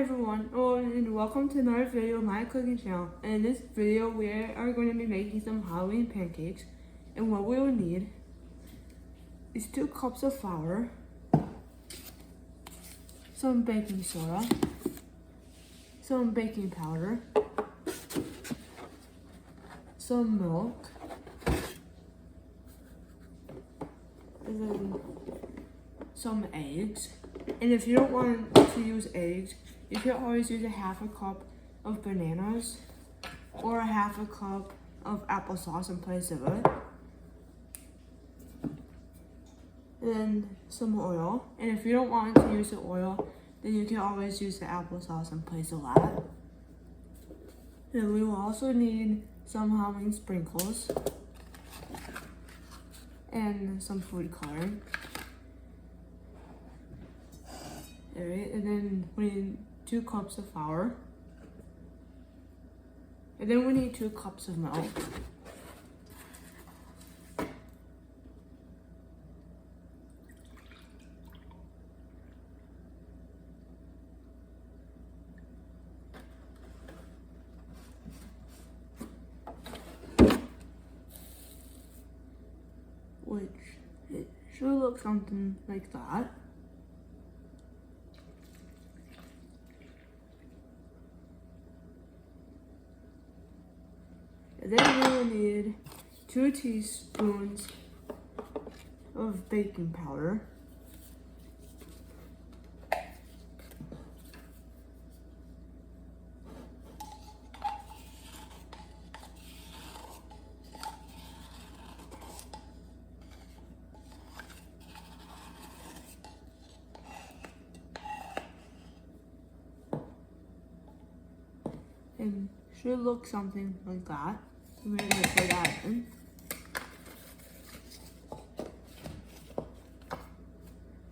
Hi everyone, and welcome to another video of my cooking channel. And in this video, we are going to be making some Halloween pancakes. And what we will need is 2 cups of flour, some baking soda, some baking powder, some milk, and then some eggs. And if you don't want to use eggs, you can always use a half a cup of bananas or a half a cup of applesauce in place of it. And then some oil. And if you don't want to use the oil, then you can always use the applesauce in place of that. And we will also need some Halloween sprinkles and some food coloring. Alright, and then we need 2 cups of flour. And then we need 2 cups of milk. Which it should look something like that. And then we will need 2 teaspoons of baking powder. And should look something like that. We're going to put that in.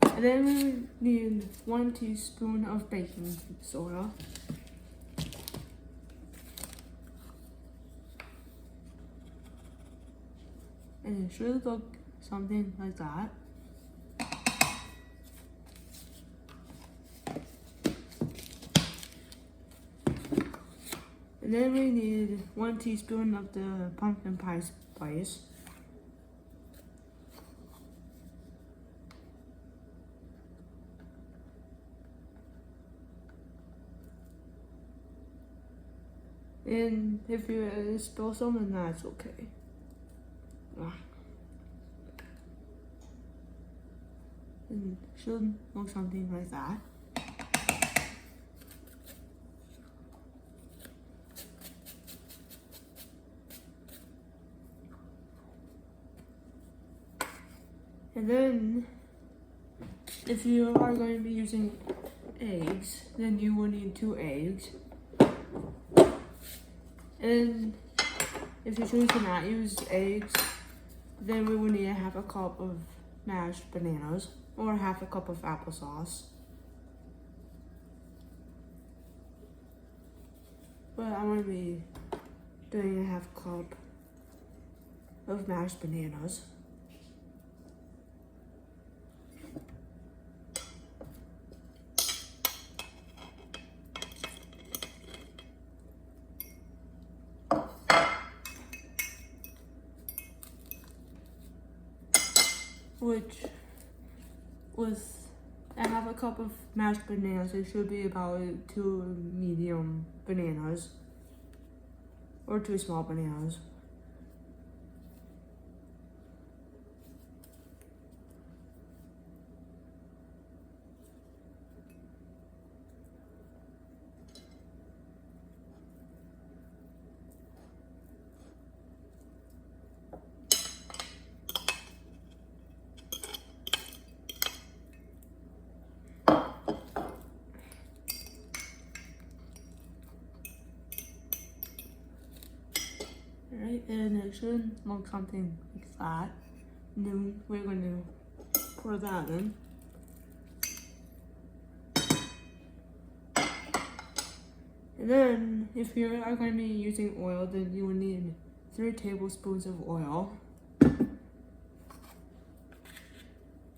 And then we need 1 teaspoon of baking soda. And it should look something like that. And then we need 1 teaspoon of the pumpkin pie spice. And if you spill some, then that's okay. And it should look something like that. And then, if you are going to be using eggs, then you will need 2 eggs. And if you choose to not use eggs, then we will need a half a cup of mashed bananas or half a cup of applesauce. But I'm going to be doing a half cup of mashed bananas. Which, with a half a cup of mashed bananas, it should be about 2 medium bananas or 2 small bananas. Alright, and it should look something like that. And then we're going to pour that in. And then, if you are going to be using oil, then you will need 3 tablespoons of oil.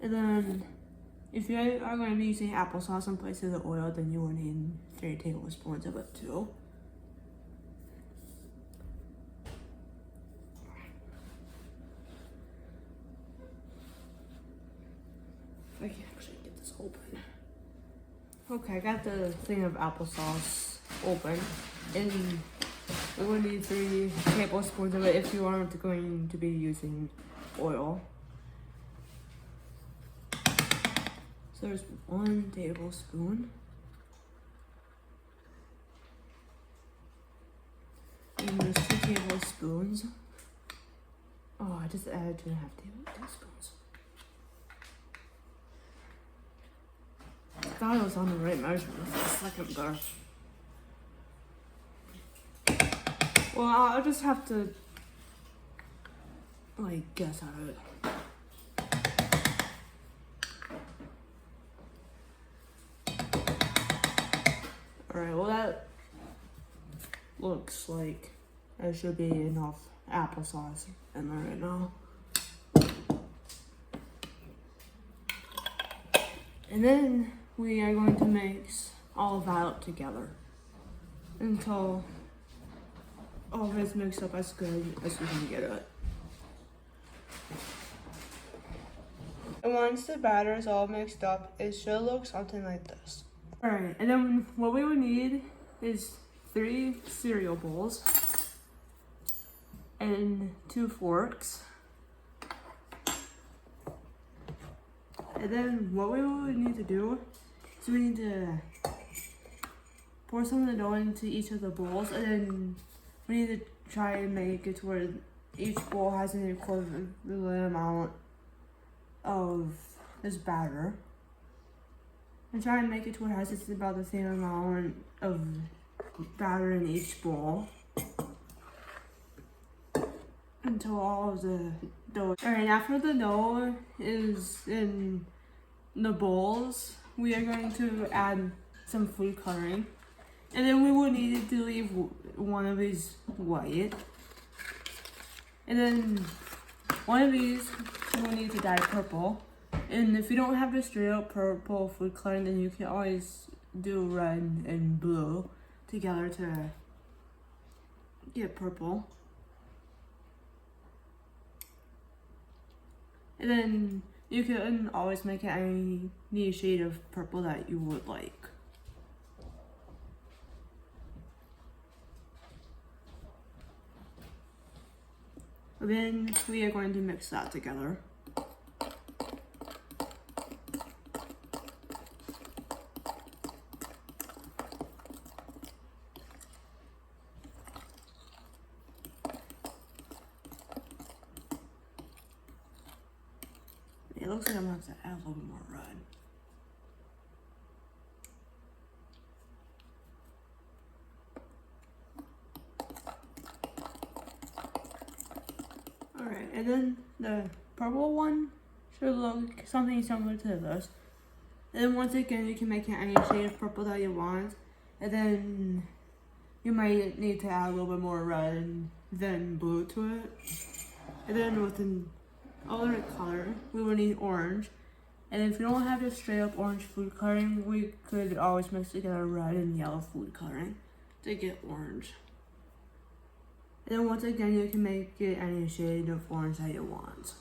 And then If you are going to be using applesauce in place of the oil, then you will need 3 tablespoons of it too. I can actually get this open. Okay, I got the thing of applesauce open, and we will need 3 tablespoons of it if you aren't going to be using oil. So there's 1 tablespoon. And there's 2 tablespoons. Oh, I just added 2.5 tablespoons. I thought I was on the right measurement for a second there. Well, I'll just have to, like, guess at it. Alright, well that looks like there should be enough applesauce in there right now. And then we are going to mix all of that up together until all of it's mixed up as good as we can get it. And once the batter is all mixed up, it should look something like this. Alright, and then what we would need is 3 cereal bowls and 2 forks. And then what we would need to do is we need to pour some of the dough into each of the bowls, and then we need to try and make it to where each bowl has an equivalent amount of this batter. And try and make it to where it has about the same amount of batter in each bowl until all of the dough. Alright, after the dough is in the bowls, we are going to add some food coloring. And then we will need to leave one of these white. And then one of these we will need to dye purple. And if you don't have the straight up purple food coloring, then you can always do red and blue together to get purple. And then you can always make it any shade of purple that you would like. Then we are going to mix that together. It looks like I'm gonna have to add a little bit more red. Alright, and then the purple one should look something similar to this. And then once again, you can make it any shade of purple that you want. And then you might need to add a little bit more red and then blue to it. And then with an other color, we will need orange. And if you don't have just straight up orange food coloring, we could always mix together red and yellow food coloring to get orange. And then once again, you can make it any shade of orange that you want.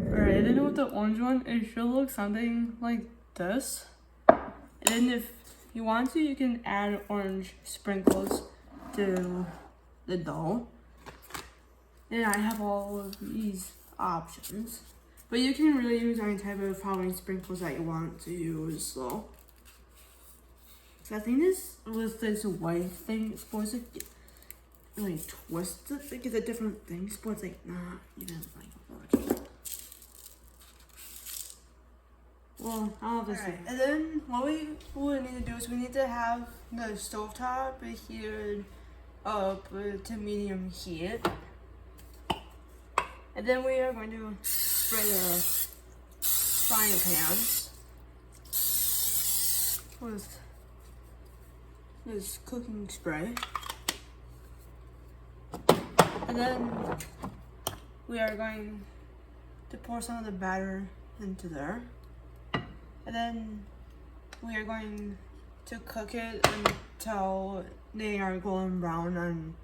Alright, and then with the orange one, it should look something like this. And then if you want to, you can add orange sprinkles to the dough. And I have all of these options. But you can really use any type of powdered sprinkles that you want to use, so. So I think this with this white thing, it's supposed to get, like twist it, like it's a different thing. It's supposed to like not even like much. Well, I'll have to see. And then what we need to do is we need to have the stovetop heated up to medium heat. And then we are going to spray the frying pans with this cooking spray. And then we are going to pour some of the batter into there. And then we are going to cook it until they are golden brown on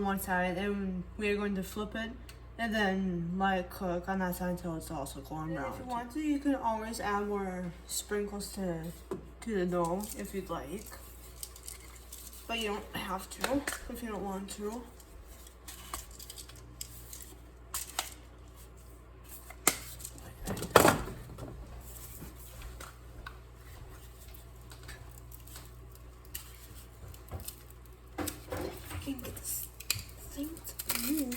one side, and we are going to flip it and then let it cook on that side until it's also golden brown. If you want to, you can always add more sprinkles to the dough if you'd like, but you don't have to if you don't want to. I can get this thing to move.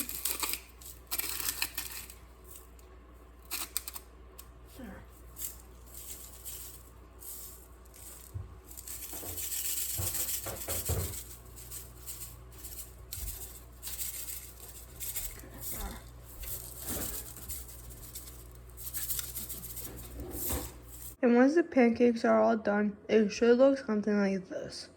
There. And once the pancakes are all done, it should look something like this.